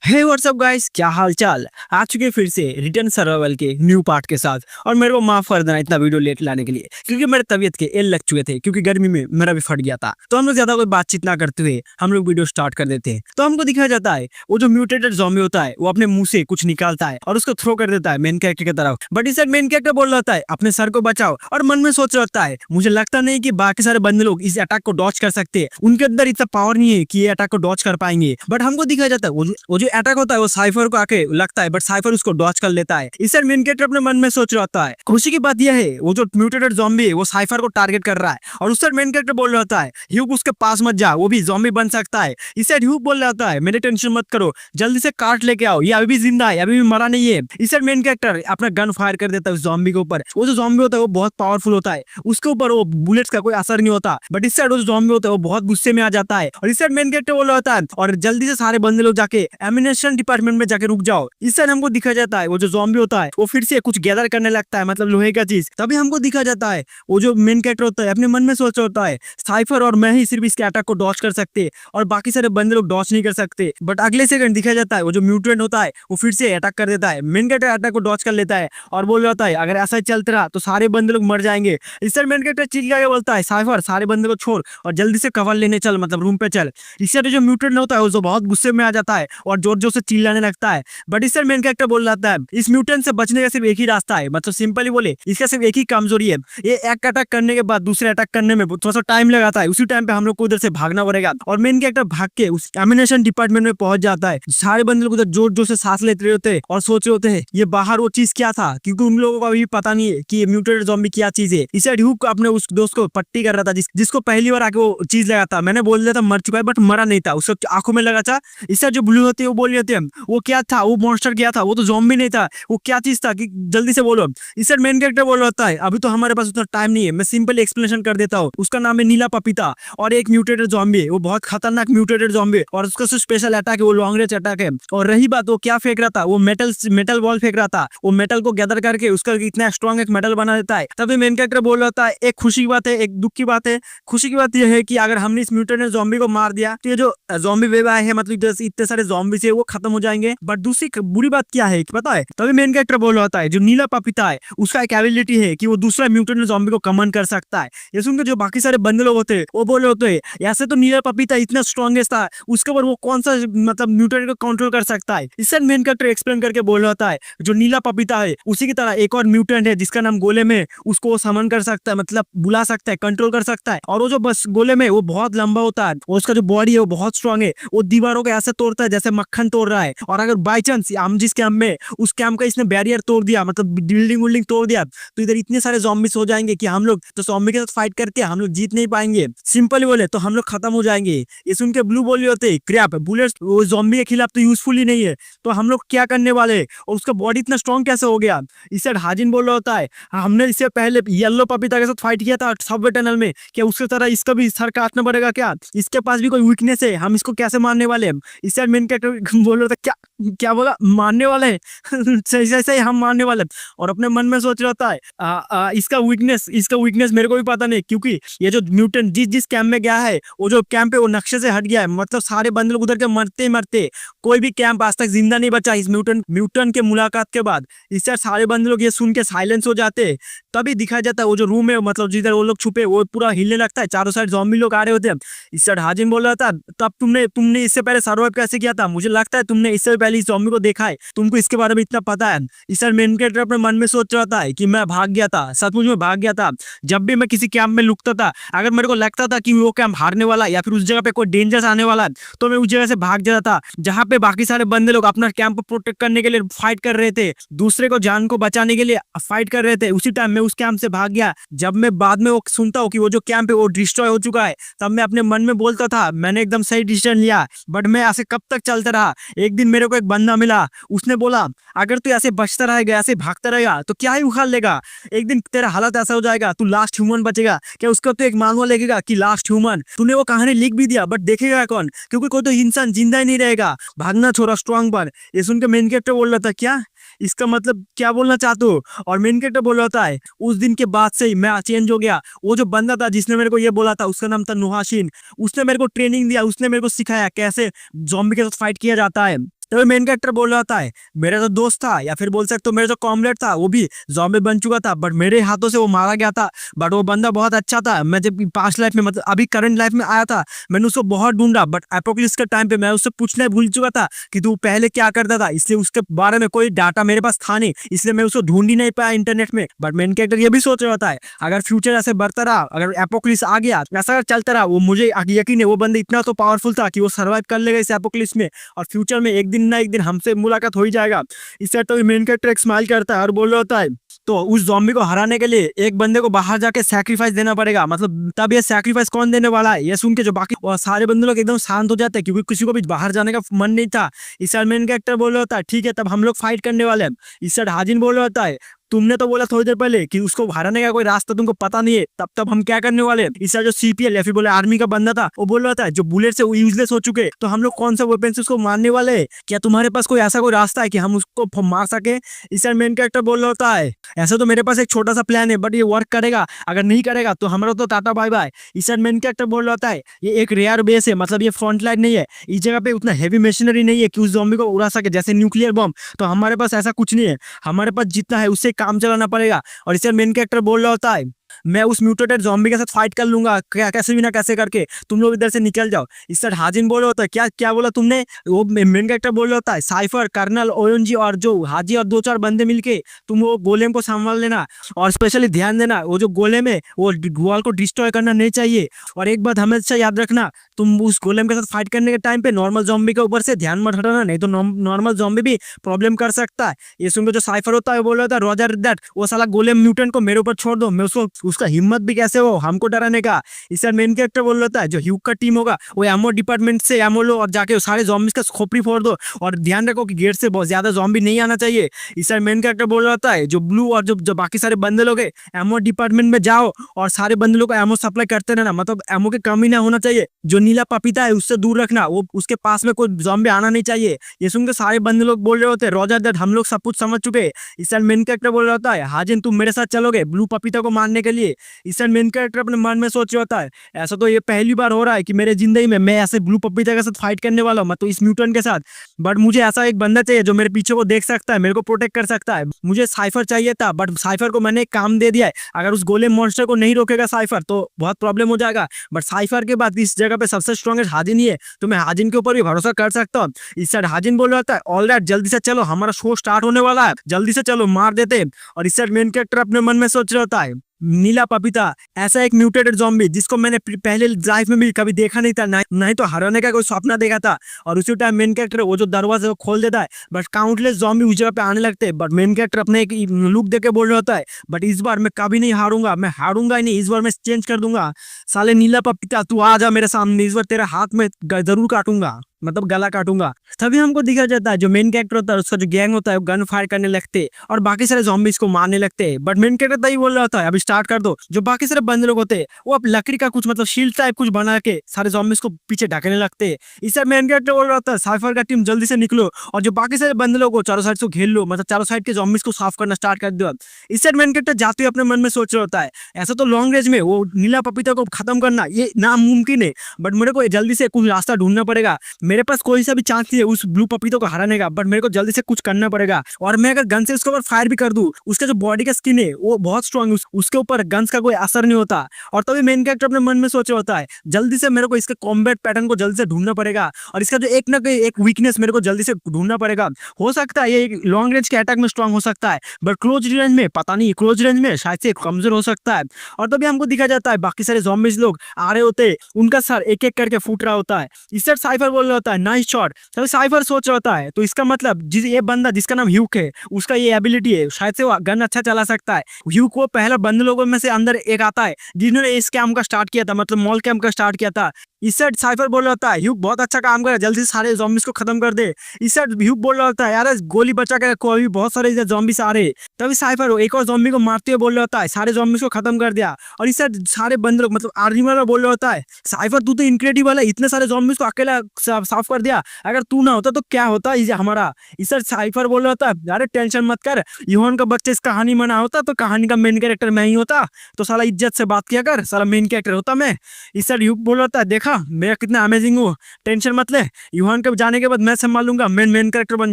हे WhatsApp guys, क्या हाल चाल। आ चुके फिर से रिटर्न सर्वाइवल के न्यू पार्ट के साथ। और मेरे को माफ कर देना इतना वीडियो लेट लाने के लिए, क्योंकि मेरे तबीयत के एल लग चुके थे, क्योंकि गर्मी में मेरा भी फट गया था। तो हम लोग ज्यादा कोई बातचीत ना करते हुए हम लोग वीडियो स्टार्ट कर देते हैं। तो हमको दिखाया जाता है वो जो म्यूटेटेड ज़ॉम्बी होता है वो अपने मुंह से कुछ निकालता है और उसको थ्रो कर देता है मेन कैरेक्टर की तरफ। बट इस मेन कैरेक्टर बोल रहा है अपने सर को बचाओ, और मन में सोच रहा है मुझे लगता नहीं कि बाकी सारे बंदे लोग इस अटैक को डॉच कर सकते हैं। उनके अंदर इतना पावर नहीं है कि ये अटैक को डॉच कर पाएंगे। बट हमको दिखाया जाता है वो जो अटैक होता है वो साइफर को आके लगता है, बट साइफर उसको डॉच कर लेता है। इससे मेन कैरेक्टर अपने मन में सोच रहा है। खुशी की बात यह है वो जो म्यूटेटेड ज़ॉम्बी है वो साइफर को टारगेट कर रहा है, और उससे मेन कैरेक्टर बोल रहा है ह्यूग उसके पास मत जा, वो भी ज़ॉम्बी बन सकता है। इससे ह्यूग बोल रहा है मेरे टेंशन मत करो, जल्दी से काट लेके आओ, ये अभी भी जिंदा है, अभी भी मरा नहीं है। इससे मेन कैरेक्टर अपना गन फायर कर देता है उस ज़ॉम्बी के ऊपर। वो जो ज़ॉम्बी होता है वो बहुत पावरफुल होता है, उसके ऊपर वो बुलेट्स का कोई असर नहीं होता। बट इस साइड वो जो ज़ॉम्बी होता है वो बहुत गुस्से में आ जाता है, और इस साइड मेन कैरेक्टर बोल रहा है और जल्दी से सारे बंदे लोग जाके एमिनेशन डिपार्टमेंट में जाके रुक जाओ। इस साइड हमको दिखा जाता है वो जो ज़ॉम्बी होता है वो फिर से कुछ गैदर करने लगता है, मतलब लोहे का चीज। तभी हमको दिखा जाता है वो जो मेन कैरेक्टर होता है अपने मन में सोच रहा होता है साइफर और मैं ही सिर्फ इसके अटैक को डॉच कर सकते, और बाकी सारे बंदे लोग डॉच नहीं कर सकते। बट अगले सेकंड दिखा जाता है वो जो म्यूटेंट होता है वो फिर से अटैक कर देता है, मेन कैरेक्टर अटैक को डॉच कर लेता है और बोल रहा है अगर ऐसा ही चलता रहा तो सारे बंदे लोग मर जाएंगे। इससे मेन कैरेक्टर चिल्ला के बोलता है साइफर सारे बंदे को छोड़ और जल्दी से कवर लेने चल, मतलब रूम पे चल। इससे जो म्यूटेंट होता है वो बहुत गुस्से में आ जाता है और जोर जोर से चिल्लाने लगता है। बट इससे मेन कैरेक्टर बोल रहा है इस म्यूटेंट से बचने का सिर्फ एक ही रास्ता है, मतलब सिंपली बोले इसका सिर्फ एक ही कमजोरी है, ये एक अटैक करने के बाद दूसरे अटैक करने में थोड़ा सा टाइम लगाता है। उसी टाइम पे हम लोग को उधर से भागना पड़ेगा, और मेन कैरेक्टर भाग के उस एमिनेशन डिपार्टमेंट में पहुंच जाता है। सारे बंदे लोग उधर जोर जोर से सांस लेते होते हैं और सोच रहे होते हैं ये बाहर वो चीज क्या था, क्योंकि उन लोगों को अभी पता नहीं है कि ये म्यूटेटेड ज़ॉम्बी क्या चीज है। इसे ह्यूग अपने उस दोस्त को पट्टी कर रहा था जिसको पहली बार आके वो चीज लगा था। मैंने बोल दिया था मर चुका है, बट मरा नहीं था, उसको आंखों में लगा था। इससे जो ब्लू होती है वो बोल रहे थे वो क्या था, वो मॉन्स्टर क्या था, वो तो ज़ॉम्बी नहीं था, वो क्या चीज था कि जल्दी से बोलो। इससे मेन कैरेक्टर बोल रहा है अभी तो हमारे पास उतना टाइम नहीं है, मैं सिंपल एक्सप्लेनेशन कर देता हूँ। उसका नाम है नीला पपीता, और एक म्यूटेटेड ज़ॉम्बी है, वो बहुत खतरनाक म्यूटेटेड ज़ॉम्बी, और उसका जो स्पेशल अटैक है वो लॉन्ग रेंज अटैक है। और रही बात वो क्या फेंक रहा था, वो मेटल बॉल फेंक रहा था, वो मेटल को गैदर करके उसका इतना स्ट्रॉन्ग एक मेटल बना देता है। तभी मेन कैरेक्टर बोल रहा है एक खुशी की बात है एक दुख की बात है। खुशी की बात यह है कि अगर हमने इस म्यूटेटेड ज़ॉम्बी को मार दिया तो ये जो ज़ॉम्बी वेव आए हैं, मतलब इतने सारे ज़ॉम्बी से वो खत्म हो जाएंगे। बट दूसरी बुरी बात क्या है पता है, तभी मेन कैरेक्टर बोल रहा है जो नीला पपीता है उसका एक एबिलिटी है कि वो दूसरा म्यूटेंट ज़ॉम्बी को कमेंट कर सकता है। ये सुनकर जो बाकी सारे बंदे लोग होते हैं वो बोल रहे होते हैं ऐसे तो नीला पपीता इतना स्ट्रॉन्गेस्ट था, उसके ऊपर वो कौन सा मतलब म्यूटेंट को कंट्रोल कर सकता है। इससे मेन कैरेक्टर एक्सप्लेन करके बोल रहा है जो नीला पपीता है उसी की तरह एक और म्यूटेंट है जिसका नाम गोलेम है, उसको वो समन कर सकता है, मतलब बुला सकता है, कंट्रोल कर सकता है। और वो जो बस गोलेम है वो बहुत लंबा होता है, उसका जो बॉडी है वो बहुत स्ट्रॉन्ग है, वो दीवारों को ऐसे तोड़ता है जैसे मक्खन तोड़ रहा है। और अगर बाई चांस हम जिस कैंप में उस कैंप का इसने बैरियर तोड़ दिया, मतलब बिल्डिंग विल्डिंग तोड़ दिया, तो इधर इतने सारे ज़ॉम्बीज हो जाएंगे कि हम लोग तो ज़ॉम्बी के साथ फाइट करके हम लोग जीत नहीं पाएंगे। सिंपली बोले तो हम लोग खत्म हो जाएंगे। ये सुन के ब्लू बोली होते क्रैप बुलेट्स वो ज़ॉम्बी के खिलाफ तो यूजफुल ही नहीं है, तो हम लोग क्या करने वाले, और उसका बॉडी इतना स्ट्रॉन्ग कैसे हो गया। इससे हाजिन बोल रहा होता है हमने इससे पहले येलो पपीता के साथ फाइट किया था सबवे टनल में, क्या उसके तरह इसका भी सर काटना पड़ेगा क्या, इसके पास भी कोई वीकनेस है, हम इसको कैसे मारने वाले हैं। इससे मेन कैरेक्टर बोल रहा था क्या क्या बोला मारने वाले हैं सही सही हम मारने वाले। और अपने मन में सोच रहा था इसका वीकनेस मेरे को भी पता नहीं, क्योंकि ये जो म्यूटेंट जिस कैंप में गया है वो जो कैंप है वो नक्शे से हट गया है, मतलब सारे बंदे लोग उधर के मरते मरते कोई भी कैंप आज तक जिंदा नहीं बचा इस म्यूटेंट के मुलाकात के बाद। इससे सारे बंदे लोग ये सुन के साइलेंस हो जाते। तभी दिखाया जाता है वो जो रूम है, मतलब जिधर वो लोग छुपे वो पूरा हिलने लगता है, चारों साइड ज़ॉम्बी लोग आ रहे होते हैं। इससे हाजिम बोल रहा था तब तुमने इससे पहले सर्वाइव कैसे किया था, मुझे लगता है तुमने इससे पहले इस ज़ॉम्बी को देखा है, तुमको इसके बारे में इतना पता है। इससे मेन कैरेक्टर अपने मन में सोच रहा था कि मैं भाग गया था, सचमुच में भाग गया था। जब भी मैं किसी कैंप में लुकता था, अगर मेरे को लगता था कि वो कैंप हारने वाला या फिर उस जगह पे कोई डेंजर आने वाला, तो मैं उस जगह से भाग जाता था जहाँ पे बाकी सारे बंदे लोग अपना कैंप को प्रोटेक्ट करने के लिए फाइट कर रहे थे, दूसरे को जान को बचाने के लिए फाइट कर रहे थे। उसी टाइम मैं उस कैंप से भाग गया। जब मैं बाद में वो सुनता हूँ कि वो जो कैंप है वो डिस्ट्रॉय हो चुका है, तब मैं अपने मन में बोलता था मैंने एकदम सही डिसीजन लिया। बट मैं ऐसे कब तक चलता रहा। एक दिन मेरे को एक बंदा मिला, उसने बोला अगर तू ऐसे बचता रहेगा ऐसे भागता रहेगा तो क्या ही उखाड़ लेगा, एक दिन तेरा हालत ऐसा हो जाएगा तू लास्ट ह्यूमन बचेगा। क्या उसका तो एक मानवा लगेगा कि लास्ट ह्यूमन, तूने वो कहानी लिख भी दिया बट देखेगा कौन, क्योंकि कोई तो इंसान जिंदा ही नहीं रहेगा। भागना छोड़ा स्ट्रॉन्ग बन। ये सुन के मेन कैरेक्टर बोल रहा था क्या इसका मतलब क्या बोलना चाहते हो। और मेन कैरेक्टर बोल रहा था उस दिन के बाद से ही मैं चेंज हो गया। वो जो बंदा था जिसने मेरे को ये बोला था उसका नाम था नुहाशिन, उसने मेरे को ट्रेनिंग दिया, उसने मेरे को सिखाया कैसे ज़ॉम्बी के साथ फाइट किया जाता है। तभी मेन कैरेक्टर बोल रहा था मेरा जो दोस्त था या फिर बोल सकते हो मेरा जो कॉमरेड था वो भी ज़ॉम्बी बन चुका था, बट मेरे हाथों से वो मारा गया था। बट वो बंदा बहुत अच्छा था। मैं जब पास्ट लाइफ में मतलब अभी करंट लाइफ में आया था, मैंने उसको बहुत ढूंढा, बट एपोकलिप्स के टाइम पे मैं उससे पूछना भूल चुका था कि तू पहले क्या करता था, इसलिए उसके बारे में कोई डाटा मेरे पास था नहीं, इसलिए मैं उसको ढूंढ ही नहीं पाया इंटरनेट में। बट मेन कैरेक्टर ये भी सोच रहा था अगर फ्यूचर ऐसे बढ़ता रहा, अगर एपोकलिप्स आ गया, ऐसा अगर चलता रहा, वो मुझे यकीन है वो बंदा इतना तो पावरफुल था कि वो सर्वाइव कर लेगा इस एपोकलिप्स में, और फ्यूचर में एक दिन ना एक दिन हमसे मुलाकात हो ही जाएगा। इससे तो मेन कैरेक्टर एक स्माइल करता है और बोल रहा होता है तो उस ज़ॉम्बी को हराने के लिए एक बंदे को बाहर जाके सैक्रिफाइस देना पड़ेगा। मतलब तब ये सैक्रिफाइस कौन देने वाला है ये सुन के जो बाकी और सारे बंदे लोग एकदम शांत हो जाते हैं, क्योंकि किसी को भी बाहर जाने का मन नहीं था। इस साइड मेन कैरेक्टर बोल रहा होता है ठीक है तब हम लोग फाइट करने वाले हैं। इस साइड हाजिन बोल रहा होता है तुमने तो बोला थोड़ी देर पहले कि उसको हराने का कोई रास्ता तुमको पता नहीं है, तब हम क्या करने वाले हैं। इस साइड जो सीपीएल या फिर बोले आर्मी का बंदा था वो बोल रहा था जो बुलेट से यूजलेस हो चुके तो हम लोग कौन सा वेपन से उसको मारने वाले हैं, क्या तुम्हारे पास कोई ऐसा कोई रास्ता है कि हम उसको मार सके। इस साइड मेन कैरेक्टर बोल रहा होता है ऐसा तो मेरे पास एक छोटा सा प्लान है, बट ये वर्क करेगा, अगर नहीं करेगा तो हमारा तो टाटा बाय बाय। इस साइड मेन कैरेक्टर बोल रहा होता है ये एक रेयर बेस है, मतलब ये फ्रंट लाइन नहीं है, इस जगह पे उतना हैवी मशीनरी नहीं है कि उस ज़ॉम्बी को उड़ा सके जैसे न्यूक्लियर बम, तो हमारे पास ऐसा कुछ नहीं है, हमारे पास जितना है उससे काम चलाना पड़ेगा। और इससे मेन कैरेक्टर बोल रहा होता है मैं उस म्यूटेटेड ज़ॉम्बी के साथ फाइट कर लूंगा कैसे भी ना कैसे करके, तुम लोग इधर से निकल जाओ। इस साइड हाजिन बोल रहा होता है क्या क्या बोला तुमने, वो मेन कैरेक्टर बोल रहा होता है साइफर कर्नल ओएनजी और जो हाजी और 2-4 बंदे मिलके तुम वो गोलेम को संभाल लेना, और स्पेशली ध्यान देना वो जो गोलेम है वो वॉल को डिस्ट्रॉय करना नहीं चाहिए। और एक बात हमेशा याद रखना तुम उस गोलेम के साथ फाइट करने के टाइम पे नॉर्मल ज़ॉम्बी के ऊपर से ध्यान मत हटाना, नहीं तो नॉर्मल ज़ॉम्बी भी प्रॉब्लम कर सकता है। ये सुनकर जो साइफर होता है बोल रहा था रॉजर दैट वो साला गोलेम म्यूटेंट को मेरे ऊपर छोड़ दो, मैं उसको उसका हिम्मत भी कैसे हो हमको डराने का। इससे मेन कैरेक्टर बोल रहा है जो ह्यूग का टीम होगा वो एमओ डिपार्टमेंट से एमओ लो और जाके सारे ज़ॉम्बीज का खोपड़ी फोड़ दो, और ध्यान रखो कि गेट से बहुत ज्यादा ज़ॉम्बी नहीं आना चाहिए। इससे मेन कैरेक्टर बोल रहा है जो ब्लू और जो बाकी सारे बंदे लोग हैं एमओ डिपार्टमेंट में जाओ और सारे बंदे लोग को एमओ सप्लाई करते रहना, मतलब एमओ की कमी ना होना चाहिए। जो नीला पपीता है उससे दूर रखना, वो उसके पास में कोई ज़ॉम्बी आना नहीं चाहिए। ये सुनकर सारे बंदे लोग बोल रहे होते रॉजर दैट हम लोग सब कुछ समझ चुके हैं। इस मेन कैरेक्टर बोल रहा है हाजिन तुम मेरे साथ चलोगे ब्लू पपीता को मारने के लिए। इस मेन कैरेक्टर अपने मन में सोच रहा होता है ऐसा तो ये पहली बार हो रहा है कि मेरे जिंदगी में मैं ऐसे ब्लू पपीता के साथ फाइट करने वाला हूँ, मतलब इस म्यूटेंट के साथ, बट मुझे ऐसा एक बंदा चाहिए जो मेरे पीछे को देख सकता है, मेरे को प्रोटेक्ट कर सकता है। मुझे साइफर चाहिए था बट साइफर को मैंने एक काम दे दिया है, अगर उस गोले मॉन्स्टर को नहीं रोकेगा साइफर तो बहुत प्रॉब्लम हो जाएगा। बट साइफर के बाद इस जगह पे सबसे स्ट्रॉन्गेस्ट हाजिन ही है, तो मैं हाजिन के ऊपर भी भरोसा कर सकता हूँ। इस साइड हाजिन बोल रहा है ऑल राइट जल्दी से चलो हमारा शो स्टार्ट होने वाला है, जल्दी से चलो मार देते। और इस साइड मेन कैरेक्टर अपने मन में सोच रहा होता है नीला पपीता ऐसा एक म्यूटेटेड ज़ॉम्बी जिसको मैंने पहले लाइफ में भी कभी देखा नहीं था, नहीं तो हराने का कोई सपना देखा था। और उसी टाइम मेन कैरेक्टर वो जो दरवाजा खोल देता है बट काउंटलेस ज़ॉम्बी उस जगह पे आने लगते हैं, बट मेन कैरेक्टर अपने एक लुक देके बोल रहा होता है बट इस बार मैं कभी नहीं हारूंगा, मैं हारूंगा ही नहीं, इस बार मैं चेंज कर दूंगा। साले नीला पपीता तू आ जा मेरे सामने, इस बार तेरे हाथ में जरूर काटूंगा, मतलब गला काटूंगा। तभी हमको दिखा जाता है जो मेन कैरेक्टर होता है उसका जो गैंग होता है वो गन फायर करने लगते हैं और बाकी सारे ज़ॉम्बीज को मारने लगते हैं। बट मेन कैरेक्टर तभी बोल रहा होता है अभी स्टार्ट कर दो। जो बाकी सारे बंदे लोग होते हैं वो अब लकड़ी का कुछ मतलब शील्ड टाइप कुछ बना के सारे ज़ॉम्बीज को पीछे ढकने लगते हैं। इससे मेन कैरेक्टर बोल रहा होता है साइफर का टीम जल्दी से निकलो और जो बाकी सारे बंदे लोग चारों साइड से घेर लो, मतलब चारों साइड के ज़ॉम्बीज को साफ करना स्टार्ट कर दो। इससे मेन कैरेक्टर जाते हुए अपने मन में सोच रहा होता है ऐसा तो लॉन्ग रेंज में वो नीला पपीता को खत्म करना ये नामुमकिन है, बट मेरे को जल्दी से कुछ रास्ता ढूंढना पड़ेगा। मेरे पास कोई सा भी चांस नहीं है उस ब्लू पपीतो को हराने का, बट मेरे को जल्दी से कुछ करना पड़ेगा। और मैं अगर गन से उसके ऊपर फायर भी कर दूं उसका जो बॉडी का स्किन है वो बहुत स्ट्रॉन्ग है, उसके ऊपर गन्स का कोई असर नहीं होता। और तभी मेन कैरेक्टर अपने मन में सोच रहा होता है जल्दी से मेरे को इसके कॉम्बैट पैटर्न को जल्दी से ढूंढना पड़ेगा और इसका जो एक ना कोई एक वीकनेस मेरे को जल्दी से ढूंढना पड़ेगा। हो सकता है ये लॉन्ग रेंज के अटैक में स्ट्रॉन्ग हो सकता है बट क्लोज रेंज में पता नहीं, क्लोज रेंज में शायद से कमजोर हो सकता है। और तभी हमको दिखा जाता है बाकी सारे ज़ॉम्बीज लोग आ रहे होते हैं, उनका सर एक एक करके फूट रहा होता है। इससे साइफर बोल रहा होता है नाइस शॉट। तभी साइफर सोच रहा होता है तो इसका मतलब ये बंदा जिसका नाम ह्यूक है उसका ये एबिलिटी है, शायद से वो गन अच्छा चला सकता है। ह्यूक वो पहला बंदे लोगों में से अंदर एक आता है जिन्होंने इस कैंप का स्टार्ट किया था, मतलब मॉल कैंप का स्टार्ट किया था। इस साइड साइफर बोल रहा होता है ह्यूक बहुत अच्छा काम करे, जल्दी से सारे ज़ॉम्बीज को खत्म कर दे। इस साइड ह्यूक बोल रहा होता है यार गोली बचा के रखो अभी बहुत सारे ज़ॉम्बीज आ रहे। तभी साइफर एक और ज़ॉम्बी को मारते हुए बोल रहा होता है सारे ज़ॉम्बीज को खत्म कर दिया। और इस साइड सारे बंदे लोग मतलब आर्मी वाला बोल रहा होता है साइफर तू तो इनक्रेडिबल है, इतने सारे ज़ॉम्बीज को अकेला साफ कर दिया, अगर तू ना होता तो क्या होता हमारा। इस साइड साइफर बोल रहा होता है अरे टेंशन मत कर, यूहन का बच्चे इस कहानी में ना होता तो कहानी का मेन कैरेक्टर मैं ही होता, तो साला इज्जत से बात किया कर, साला मेन कैरेक्टर होता मैं। इस साइड ह्यूक बोल रहा होता है देखा मैं कितना अमेजिंग हूँ, टेंशन मत ले, यूहान के जाने के बाद मैं संभाल लूंगा, मैं मेन कैरेक्टर बन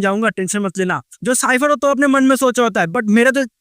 जाऊंगा, टेंशन मत लेना। जो साइफर हो तो अपने मन में सोचा होता है, बट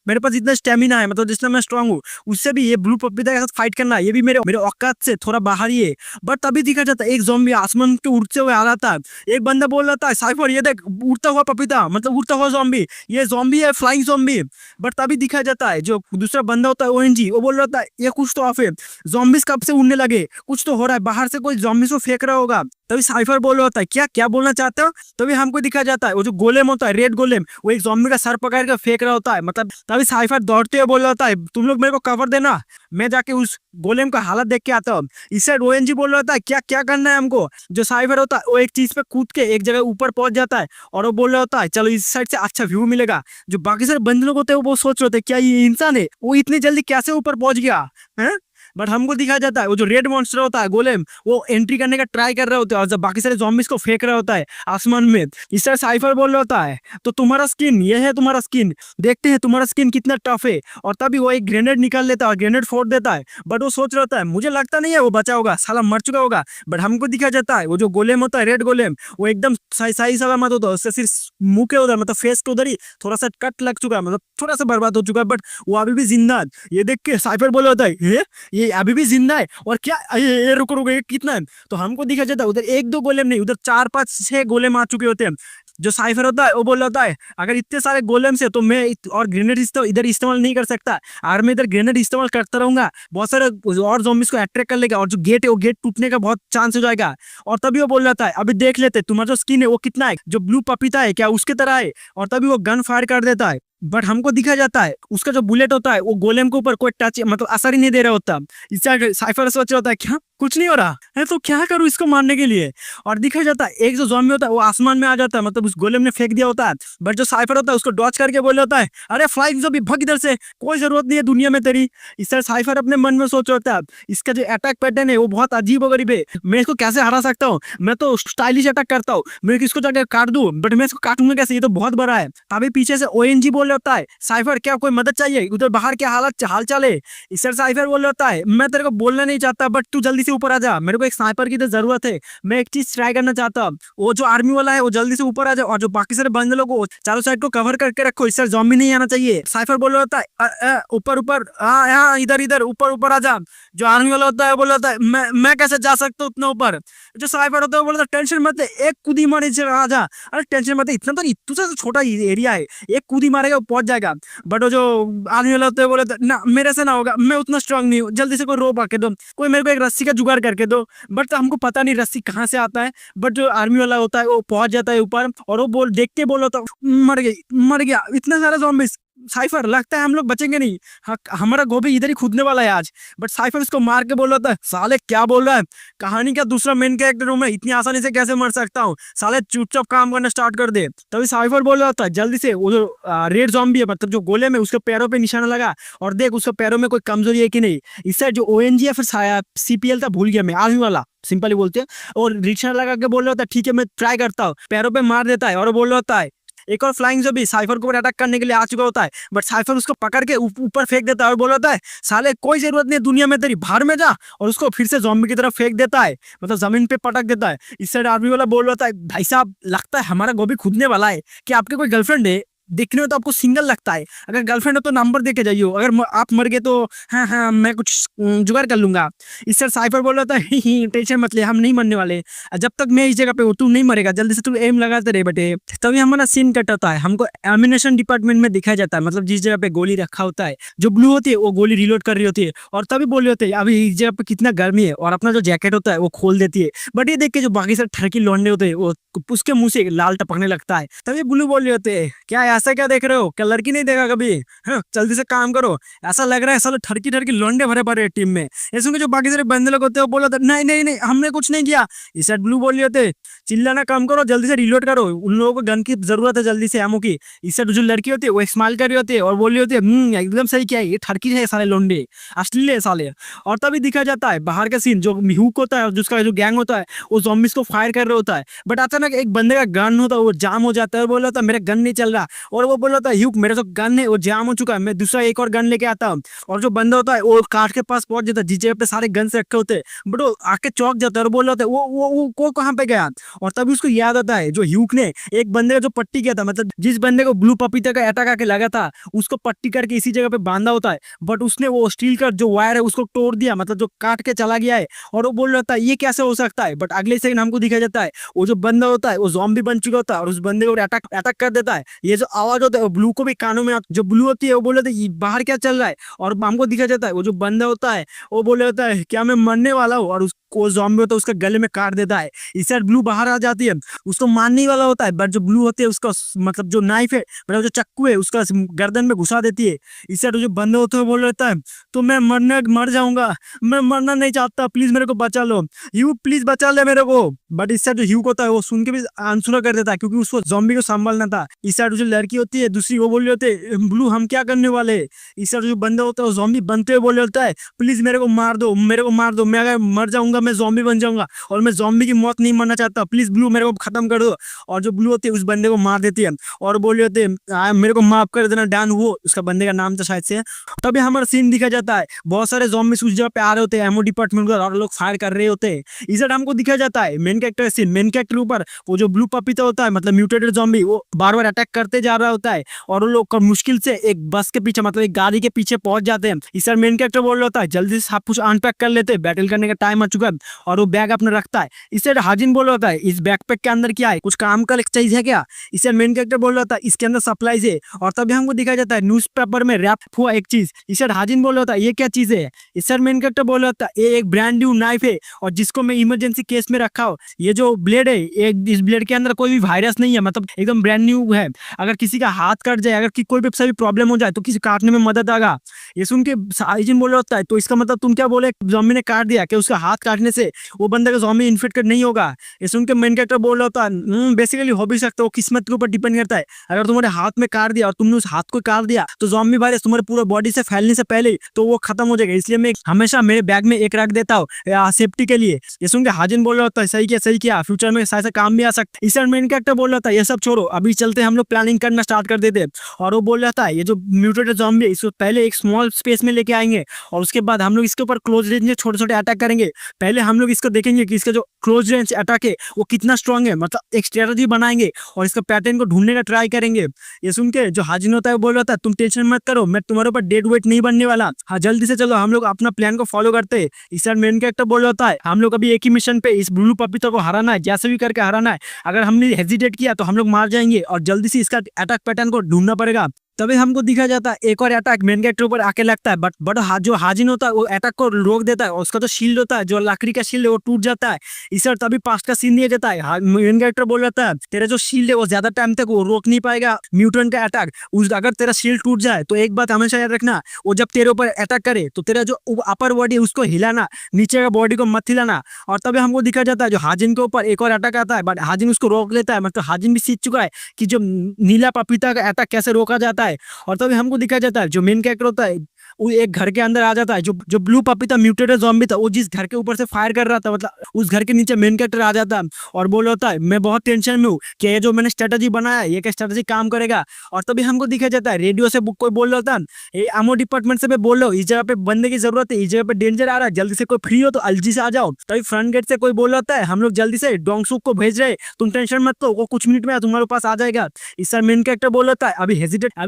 मेरे पास इतना स्टेमिना है, मतलब जितना मैं स्ट्रांग हूँ उससे भी ये ब्लू पपीता के साथ फाइट करना ये भी मेरे मेरे औकात से थोड़ा बाहर ही है। बट तभी दिखा जाता है एक ज़ॉम्बी आसमान के उड़ते हुए आ रहा था। एक बंदा बोल रहा था साइफर ये देख उड़ता हुआ पपीता, मतलब उड़ता हुआ ज़ॉम्बी, ये ज़ॉम्बी है फ्लाइंग ज़ॉम्बी। बट तभी दिखा जाता है जो दूसरा बंदा होता है ओएनजी, वो बोल रहा था ये कुछ तो ऑफ है, ज़ॉम्बीज कब से उड़ने लगे, कुछ तो हो रहा है, बाहर से कोई ज़ॉम्बीज को फेंक रहा होगा। तभी साइफर बोल रहा होता है क्या क्या बोलना चाहते हो। तभी हमको दिखा जाता है वो जो गोलेम होता है, रेड गोलेम, वो एक ज़ॉम्बी का सर पकड़ कर फेंक रहा होता है, मतलब तभी साइफर दौड़ते हुए बोल रहा होता है तुम लोग मेरे को कवर देना, मैं जाके उस गोलेम का हालत देख के आता हूँ। इस साइड ओएनजी बोल रहा होता है क्या क्या करना है हमको। जो साइफर होता है वो एक चीज पे कूद के एक जगह ऊपर पहुंच जाता है और वो बोल रहा होता है चलो इस साइड से अच्छा व्यू मिलेगा। जो बाकी सारे बंदे लोग होते हैं वो सोच रहे होते हैं क्या ये इंसान है, वो इतनी जल्दी कैसे ऊपर पहुंच गया है। बट हमको दिखाया जाता है वो जो रेड मॉन्स्टर होता है गोलेम, वो एंट्री करने का ट्राई कर रहे होते हैं और जब बाकी सारे ज़ॉम्बीज को फेंक रहा होता है आसमान में। इस तरह साइफर बोल रहा होता है तो तुम्हारा स्किन ये है, तुम्हारा स्किन देखते हैं तुम्हारा स्किन कितना टफ है। और तभी वो एक ग्रेनेड निकाल लेता है और ग्रेनेड फोड़ देता है। बट वो सोच रहा होता है मुझे लगता नहीं है वो बचा होगा, साला मर चुका होगा। बट हमको दिखाया जाता है वो जो गोलेम होता है रेड गोलेम, वो एकदम सही सलामत होता है, उससे सिर्फ मुंह के उधर मतलब फेस के उधर ही थोड़ा सा कट लग चुका है, मतलब थोड़ा सा बर्बाद हो चुका है, बट वो अभी भी जिंदा है। ये देख के साइफर बोल रहा होता है ये अभी भी जिंदा है और क्या ये रुको रुको ये कितना है। तो हमको दिखा जाता है उधर एक दो गोलेम नहीं, उधर 4-5-6 गोलेम आ चुके होते हैं। जो साइफर होता है वो बोल रहा होता है अगर इतने सारे गोलेम से तो मैं और ग्रेनेड इधर इस्तेमाल नहीं कर सकता, अगर मैं इधर ग्रेनेड इस्तेमाल करता रहूंगा बहुत सारे और ज़ॉम्बीज को अट्रैक्ट कर लेगा और जो गेट है वो गेट टूटने का बहुत चांस हो जाएगा। और तभी वो बोल रहा है अभी देख लेते तुम्हारा जो स्किन है वो कितना है, जो ब्लू पपीता है क्या उसके तरह है। और तभी वो गन फायर कर देता है। बट हमको दिखा जाता है उसका जो बुलेट होता है वो गोलेम के ऊपर कोई टच मतलब असर ही नहीं दे रहा होता। इससे साइफर सोच रहा होता है क्या कुछ नहीं हो रहा है तो क्या करूं इसको मारने के लिए। और दिखा जाता है एक जो ज़ॉम्बी होता है वो आसमान में आ जाता है, मतलब उस गोलेम ने फेंक दिया होता है। बट जो साइफर होता है उसको डॉच करके बोल होता है अरे फ्लाइंग ज़ॉम्बी भग इधर से, कोई जरूरत नहीं है दुनिया में तेरी। इस तरह साइफर अपने मन में सोच होता है इसका जो अटैक पैटर्न है वो बहुत अजीब गरीब है, मैं इसको कैसे हरा सकता हूँ, मैं तो स्टाइलिश अटैक करता हूँ, मैं इसको जाकर काट दूं, बट मैं इसको काटूंगा कैसे, ये तो बहुत बड़ा है। तभी पीछे से ओएनजी बोल होता है साइफर क्या कोई मदद चाहिए, उधर बाहर क्या हाल चाल है। इस तरह साइफर बोल होता है मैं तेरे को बोलना नहीं चाहता बट तू जल्दी से ऊपर आ जा, मेरे को एक स्नाइपर की तो जरूरत है, मैं एक चीज ट्राई करना चाहता हूँ। वो जो आर्मी वाला है वो जल्दी से ऊपर आ जाए और जो बाकी सारे बंदे लोग को चारों साइड को कवर करके रखो, इससे ज़ॉम्बी नहीं आना चाहिए। साइफर बोल रहा होता है ऊपर ऊपर यहाँ इधर इधर ऊपर ऊपर आ जा। जो आर्मी वाला होता है बोल रहा है मैं कैसे जा सकता हूँ उतना ऊपर। जो साइफर होता है बोल रहा टेंशन मत ले एक कूदी मारे आ जा, अरे टेंशन मत ले इतना तो इतना सा छोटा एरिया है, एक कूदी मारेगा वो पहुंच जाएगा। बट वो जो आर्मी वाला होता है बोले ना मेरे से ना होगा, मैं उतना स्ट्रांग नहीं हूँ, जल्दी से कोई रोप आके दो, कोई मेरे को एक रस्सी का जुगाड़ करके दो। बट तो हमको पता नहीं रस्सी कहाँ से आता है। बट जो आर्मी वाला होता है वो पहुंच जाता है ऊपर और वो बोल देख के बोल होता है मर गया इतना सारा ज़ॉम्बीज़। साइफर लगता है हम लोग बचेंगे नहीं, हमारा गोभी इधर ही खुदने वाला है आज। बट साइफर उसको मार के बोल रहा था साले क्या बोल रहा है, कहानी का दूसरा मेन कैरेक्टर हूं मैं, इतनी आसानी से कैसे मर सकता हूँ, साले चुपचाप काम करना स्टार्ट कर दे। तभी साइफर बोल रहा था जल्दी से वो जो रेड ज़ॉम्बी है मतलब जो गोले में उसके पैरों पे निशाना लगा और देख उसके पैरों में कोई कमजोरी है कि नहीं। इससे जो ओएनजी है फिर सीपीएल था भूल गया मैं, आर्मी वाला सिंपली बोलते हैं, और निशाना लगा के बोल रहा था ठीक है मैं ट्राई करता हूँ, पैरों पे मार देता है और बोल रहा होता है एक और फ्लाइंग ज़ॉम्बी साइफर को अटैक करने के लिए आ चुका होता है। बट साइफर उसको पकड़ के ऊपर फेंक देता है और बोल रहा है साले कोई जरूरत नहीं दुनिया में तेरी, बाहर में जा, और उसको फिर से ज़ॉम्बी की तरफ फेंक देता है, मतलब जमीन पे पटक देता है। इस साइड आर्मी वाला बोल रहा है भाई साहब लगता है हमारा गोभी खुदने वाला है, कि आपके कोई गर्लफ्रेंड है, देखने में तो आपको सिंगल लगता है, अगर गर्लफ्रेंड हो तो नंबर दे के जाइए, अगर आप मर गए तो हाँ मैं कुछ जुगाड़ कर लूंगा। इस सर साइफर बोल रहा था ही टेंशन मत ले हम नहीं मरने वाले, जब तक मैं इस जगह पे हूँ तू नहीं मरेगा, जल्दी से तू एम लगाते रहे बेटे। तभी हमारा सीन कट होता है, हमको एमिनेशन डिपार्टमेंट में दिखाया जाता है, मतलब जिस जगह पे गोली रखा होता है जो ब्लू होती है वो गोली रिलोड कर रही होती है और तभी बोल रही होती है अभी इस जगह पे कितना गर्मी है, और अपना जो जैकेट होता है वो खोल देती है। बट ये देख के जो बाकी सारे ठरकी लौंडे होते हैं वो उसके मुंह से लाल टपकने लगता है। तभी ब्लू बोल रहे होते हैं क्या ऐसा क्या देख रहे हो, क्या लड़की नहीं देखा कभी, जल्दी से काम करो, ऐसा लग रहा है साले ठरकी ठरकी लौंडे भरे भरे टीम में। ऐसे में जो बाकी सारे बंदे लोग होते हैं वो बोला था नहीं नहीं नहीं हमने कुछ नहीं किया। इस साइड ब्लू बोल रहे होते चिल्लाना काम करो, जल्दी से रिलोड करो, उन लोगों को गन की जरूरत है जल्दी से एमओ की। इस साइड जो लड़की होती है वो स्माइल कर रही होती है और बोल रही होती है एकदम सही क्या है ये ठरकी है साले लौंडे असली है साले। और तभी दिखा जाता है बाहर का सीन, जो मिहूक होता है जिसका जो गैंग होता है वो ज़ॉम्बीज़ को फायर कर रहा होता है। बट अचानक एक बंदे का गन होता है वो जाम हो जाता है और बोल रहा था मेरा गन नहीं चल रहा, और वो बोल रहा था ह्यूक मेरे तो गन है वो जाम हो चुका है, मैं दूसरा एक और गन लेके आता हूँ। और जो बंदा होता है वो कार के पास पहुंच जाता है जिस जगह पे सारे गन से रखे होते हैं, बट वो आके चौक जाता है और बोल रहा था वो कहाँ पे गया। और तभी उसको याद आता है जो ह्यूक ने एक बंदे का जो पट्टी किया था, मतलब जिस बंदे को ब्लू पपीता का अटैक आके लगा था उसको पट्टी करके इसी जगह पे बांधा होता है, बट उसने वो स्टील का जो वायर है उसको तोड़ दिया, मतलब जो काट के चला गया है। और वो बोल रहा था ये कैसे हो सकता है, बट अगले सेकंड हमको दिखाया जाता है वो जो बंदा होता है वो ज़ॉम्बी बन चुका होता है और उस बंदे को अटैक अटैक कर देता है। ये जो आवाज होता है वो ब्लू को भी कानों में जो ब्लू होती है वो बोल रहा था बाहर क्या चल रहा है। और हमको दिखाया जाता है वो जो बंदा होता है वो बोल रहा है क्या मैं मरने वाला हूँ, और उसको ज़ॉम्बी होता है उसका गले में काट देता है। इस साइड ब्लू बाहर आ जाती है, उसको मारने ही वाला होता है, बट जो ब्लू होती है उसका मतलब जो नाइफ है मतलब जो चाकू है उसका गर्दन में घुसा देती है। इस साइड जो बंदा होता है बोल रहता है तो मैं मर जाऊंगा, मैं मरना नहीं चाहता, प्लीज मेरे को बचा लो, ह्यू प्लीज बचा ले मेरे को। बट इस साइड जो ह्यू होता है वो सुन के भी अनसुना कर देता है क्योंकि उसको ज़ॉम्बी को संभालना था। इस साइड जो लड़की होती है दूसरी वो बोल रहे होते हैं ब्लू हम क्या करने वाले। इस साइड जो बंदा होता है वो ज़ॉम्बी बनते हुए बोल रहा होता है प्लीज मेरे को मार दो, मेरे को मार दो, मैं अगर मर जाऊंगा मैं ज़ॉम्बी बन जाऊंगा और मैं ज़ॉम्बी की मौत नहीं मरना चाहता, प्लीज ब्लू मेरे को खत्म कर दो। और जो ब्लू होती है उस बंदे को मार देती है और बोल रहे होते हैं मेरे को माफ कर देना डैन, वो उसका बंदे का नाम था शायद से। तभी हमारा सीन दिखा जाता है बहुत सारे ज़ॉम्बीज उस जगह पे आ रहे होते हैं एमओ डिपार्टमेंट को और लोग फायर कर रहे होते हैं। इस साइड हमको दिखा जाता है main character scene, main character ऊपर वो जो ब्लू पपीता होता है मतलब म्यूटेटेड ज़ॉम्बी वो बार बार अटैक करते जा रहा होता है और वो लोग मुश्किल से एक बस के पीछे मतलब एक गाड़ी के पीछे पहुंच जाते हैं। इस साइड मेन कैरेक्टर बोल रहा होता है जल्दी से सब कुछ अनपैक कर लेते हैं, बैटल करने का टाइम आ चुका है, और वो बैग अपने रखता है। इस साइड हाजिन बोल रहा होता है इस बैकपैक के अंदर क्या है, कुछ काम का चीज है क्या। इस साइड मेन कैरेक्टर बोल रहा था इसके अंदर सप्लाईज है, और तभी हमको दिखाया जाता है न्यूज़पेपर में रैप हुआ एक चीज। इस साइड हाजिन बोल रहा था ये क्या चीज है। इस साइड मेन कैरेक्टर बोल रहा था ये एक ब्रांड न्यू नाइफ है और जिसको मैं इमरजेंसी केस में रखा हूँ। ये जो ब्लेड है एक इस ब्लेड के अंदर कोई भी वायरस नहीं है, मतलब एकदम ब्रांड न्यू है, अगर किसी का हाथ कट जाए अगर कोई भी सा भी प्रॉब्लम हो जाए तो किसी काटने में मदद आएगा। ये सुन के हाजिन बोल रहा होता है तो इसका मतलब तुम क्या बोले ज़ॉम्बी ने काट दिया कि उसका हाथ काटने से वो बंदा का ज़ॉम्बी इन्फेक्टेड नहीं होगा। ये सुन के मेन कैरेक्टर बोल रहा होता है बेसिकली हो भी सकता है, वो किस्मत के ऊपर डिपेंड करता है, अगर तुम्हारे हाथ में काट दिया और तुमने उस हाथ को काट दिया तो ज़ॉम्बी वायरस तुम्हारे पूरा बॉडी से फैलने से पहले तो वो खत्म हो जाएगा, इसलिए मैं हमेशा मेरे बैग में एक रख देता हूँ सेफ्टी के लिए। ये सुन के हाजिन बोल रहा होता है सही किया फ्यूचर में शायद काम भी आ सकता है। इस मेन कैरेक्टर बोल रहा था ये सब छोड़ो अभी चलते हम लोग प्लानिंग करना स्टार्ट कर देते, और वो बोल रहा था ये जो म्यूटेटेड ज़ॉम्बी है इसको पहले एक स्मॉल स्पेस में लेके आएंगे और उसके बाद हम लोग इसके ऊपर क्लोज रेंज में छोटे छोटे अटैक करेंगे। पहले हम लोग इसको देखेंगे कि इसका जो क्लोज रेंज अटैक है वो कितना स्ट्रांग है, मतलब एक स्ट्रेटजी बनाएंगे और इसका पैटर्न को ढूंढने का ट्राई करेंगे। ये सुन के जो हाजिन होता है वो बोल रहा था तुम टेंशन मत करो मैं तुम्हारे ऊपर डेड वेट नहीं बनने वाला, हाँ जल्दी से चलो हम लोग अपना प्लान को फॉलो करते हैं। इस साइड मेन कैरेक्टर बोल रहा है हम लोग अभी एक ही मिशन पे इस ब्लू पपीता को हराना है, जैसे भी करके हराना है, अगर हमने हेजिटेट किया तो हम लोग मार जाएंगे और जल्दी से इसका अटैक पैटर्न को ढूंढना पड़ेगा। तभी हमको दिखा जाता है एक और अटैक मेन गेट के ऊपर आके लगता है, बट जो हाजिन होता है वो अटैक को रोक देता है और उसका जो शील्ड होता है जो लकड़ी का शील्ड है वो टूट जाता है। इस बार तभी पास्ट का सीन दिया जाता है, मेन कैरेक्टर बोल जाता है तेरा जो शील्ड है वो ज्यादा टाइम तक वो रोक नहीं पाएगा म्यूटेंट का अटैक, अगर तेरा शील्ड टूट जाए तो एक बात हमेशा याद रखना वो जब तेरे ऊपर अटैक करे तो तेरा जो अपर बॉडी है उसको हिलाना, नीचे का बॉडी को मत हिलाना। और तभी हमको दिखा जाता है जो हाजिन के ऊपर एक और अटैक आता है बट हाजिन उसको रोक लेता है, मतलब हाजिन भी सीख चुका है कि जो नीला पपीता का अटैक कैसे रोका जाता है। और तभी हमको दिखाया जाता है जो मेन कैरेक्टर होता है वो एक घर के अंदर आ जाता है, जो ब्लू पपीता म्यूटेटेड ज़ॉम्बी था वो जिस घर के ऊपर से फायर कर रहा था मतलब उस घर के नीचे मेन कैरेक्टर आ जाता है और बोल होता है मैं बहुत टेंशन में हूँ कि ये जो मैंने स्ट्रेटजी बनाया ये क्या स्ट्रेटजी काम करेगा। और तभी हमको दिखाया जाता है रेडियो से कोई बोल रहा था ये एमओ डिपार्टमेंट से मैं बोल रहा हूँ इस जगह पे बंदे की जरूरत है, इस जगह पे डेंजर आ रहा है, जल्दी से कोई फ्री हो तो अलजी से आ जाओ। तभी फ्रंट गेट से कोई बोल रहा है हम लोग जल्दी से डोंगसुक को भेज रहे तुम टेंशन मत लो वो कुछ मिनट में तुम्हारे पास आ जाएगा। इस सर मेन कैरेक्टर बोल रहा है अभी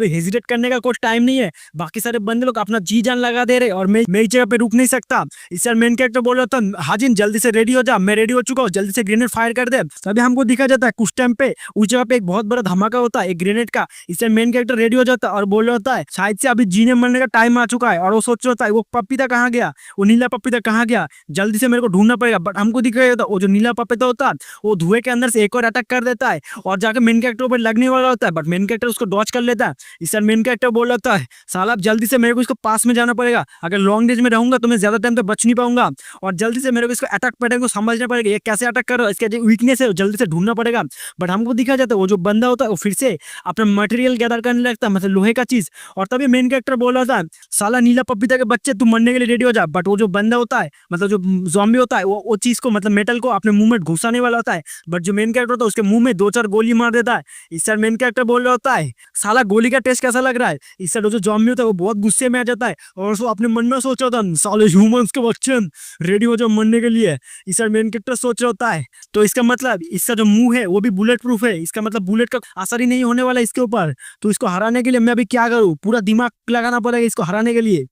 हेजिटेट करने का कुछ टाइम नहीं है, बाकी सारे बंदे लोग अपना जी जान लगा दे रहे और मैं इस जगह पे रुक नहीं सकता। इस सर मेन कैरेक्टर बोल रहा था हाजिन जल्दी से रेडी हो जा, मैं रेडी हो चुका हूँ, जल्दी से ग्रेनेड फायर कर दे। तभी हमको दिखा जाता है कुछ टाइम पे उस जगह पे एक बहुत बड़ा धमाका होता है एक ग्रेनेड का। इससे मेन कैरेक्टर रेडी हो जाता है और बोल रहा होता है शायद से अभी जीने मरने का टाइम आ चुका है, और वो सोच रहा था वो पपीता कहाँ गया, वो नीला पपीता कहाँ गया, जल्दी से मेरे को ढूंढना पड़ेगा। बट हमको दिख रहा था वो जो नीला पपीता होता है वो धुएं के अंदर से एक और अटैक कर देता है और जाकर मेन कैरेक्टर पर लगने वाला होता है, बट मेन कैरेक्टर उसको डॉच कर लेता है। इस मेन कैरेक्टर बोल रहा है साला जल्दी से मेरे को इसको पास में जाना पड़ेगा। अगर लॉन्ग रेंज में रहूंगा तो मैं ज्यादा टाइम तो बच नहीं पाऊंगा और जल्दी से मेरे को इसको अटैक पैटर्न को समझना पड़ेगा, ये कैसे अटैक कर रहा है, इसका जो वीकनेस है वो जल्दी से ढूंढना पड़ेगा। बट हमको दिखा जाता है वो जो बंदा होता है वो फिर से अपना मटेरियल गैदर करने लगता है, मतलब लोहे का चीज। और तभी मेन कैरेक्टर बोल रहा था, साला नीला पपीता के बच्चे तू मरने के लिए रेडी हो जा। बट वो जो बंदा होता है, मतलब जो ज़ॉम्बी होता है, वो चीज को, मतलब मेटल को अपने मुंह में घुसाने वाला होता है। बट जो मेन कैरेक्टर होता है उसके मुंह में 2-4 गोली मार देता है। इस साइड मेन कैरेक्टर बोल रहा होता है, साला गोली का टेस्ट कैसा लग रहा है। इस साइड वो जो ज़ॉम्बी होता है वो बहुत गुस्से में आ जाता है और उसको अपने मन में सोच रहा था, साले ह्यूमंस के बच्चे रेडी हो जाओ मरने के लिए। इस साइड मेन कैरेक्टर सोच रहा होता है, तो इसका मतलब इसका जो मुंह है वो भी बुलेट प्रूफ है, इसका मतलब बुलेट का असर ही नहीं होने वाला इसके ऊपर। तो इसको हराने के लिए मैं अभी क्या करूँ, पूरा दिमाग लगाना पड़ेगा इसको हराने के लिए।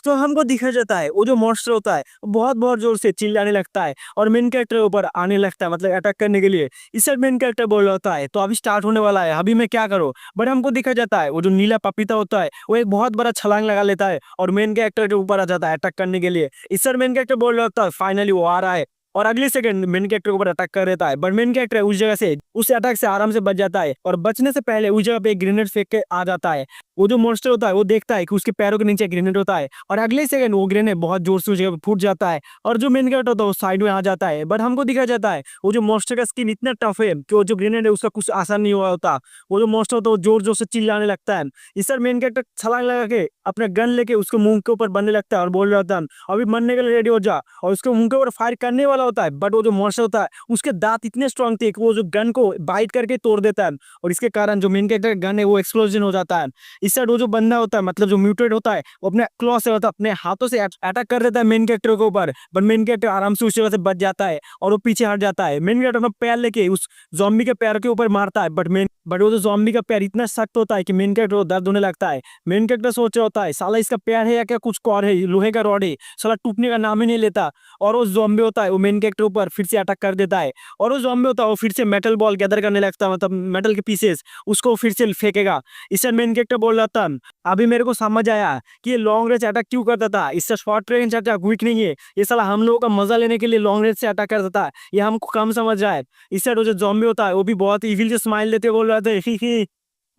तो हमको दिखा जाता है वो जो मॉन्स्टर होता है वो बहुत बहुत जोर से चिल्लाने लगता है और मेन कैरेक्टर के ऊपर आने लगता है, मतलब अटैक करने के लिए। इस साइड मेन कैरेक्टर बोल रहा होता है, तो अभी स्टार्ट होने वाला है, अभी मैं क्या करूँ। बट हमको दिखा जाता है वो जो नीला पपीता होता है वो एक बहुत बड़ा छलांग लगा लेता है और मेन कैरेक्टर के ऊपर आ जाता है अटैक करने के लिए। इस साइड मेन कैरेक्टर बोल रहा होता है, फाइनली वो आ रहा है और अगले सेकंड मेन कैरेक्टर के ऊपर अटैक कर देता है। बट मेन कैरेक्टर उस जगह से उस अटैक से आराम से बच जाता है और बचने से पहले उस जगह पे एक ग्रेनेड फेंक के आ जाता है। वो जो मॉन्स्टर होता है वो देखता है कि उसके पैरों के नीचे ग्रेनेड होता है और अगले सेकंड वो ग्रेनेड बहुत जोर से उस जगह पे फूट जाता है और जो मेन कैरेक्टर होता है वो साइड में आ जाता है। बट हमको दिखा जाता है वो जो मॉन्स्टर का स्किन इतना टफ है कि वो जो ग्रेनेड है उसका कुछ आसान नहीं हुआ होता। वो जो मॉन्स्टर होता है वो जोर जोर से चिल्लाने लगता है। इस सर मेन कैरेक्टर छलांग लगा के अपना गन लेके उसको मुंह के ऊपर बनने लगता है और बोल रहा होता है, अभी मरने के लिए रेडी हो जा। और उसके मुंह के ऊपर फायर करने वाला होता है, बट वो जो मॉन्स्टर होता है उसके दांत इतने स्ट्रांग थे कि वो जो गन को बाइट करके तोड़ देता है और इसके कारण जो मेन कैरेक्टर गन है वो एक्सप्लोजन हो जाता है। इस साइड वो जो बंदा होता है, मतलब जो म्यूटेट होता है, वो अपने क्लॉ से होता है, अपने हाथों से अटैक कर देता है मेन कैरेक्टर के ऊपर। बट मेन कैरेक्टर आराम से उस जगह से बच जाता है और वो पीछे हट जाता है। मेन कैरेक्टर अपना पैर लेके उस ज़ॉम्बी के पैर के ऊपर मारता है, बट वो जो ज़ॉम्बी का पैर इतना सख्त होता है कि मेन कैरेक्टर को दर्द होने लगता है। मेन कैरेक्टर सोच रहा होता है, साला इसका पैर है या क्या कुछ और है, लोहे का रॉड है, साला टूटने का नाम ही नहीं लेता। और वो ज़ॉम्बी होता है वो मेन कैरेक्टर ऊपर फिर से अटैक कर देता है और वो ज़ॉम्बी होता है वो फिर से मेटल बॉल गैदर करने लगता है, मतलब मेटल के पीसेस उसको फिर से फेंकेगा। इससे मेन कैरेक्टर बोल रहा था, अभी मेरे को समझ आया कि ये लॉन्ग रेंज अटैक क्यों करता था, इससे शॉर्ट रेंज अटैक वीक नहीं है, ये साला हम लोगों का मजा लेने के लिए लॉन्ग रेंज से अटैक करता था, ये हमको कम समझ आया। इससे वो जो ज़ॉम्बी होता है वो भी बहुत इविल से स्माइल देते बोल रहा था, ही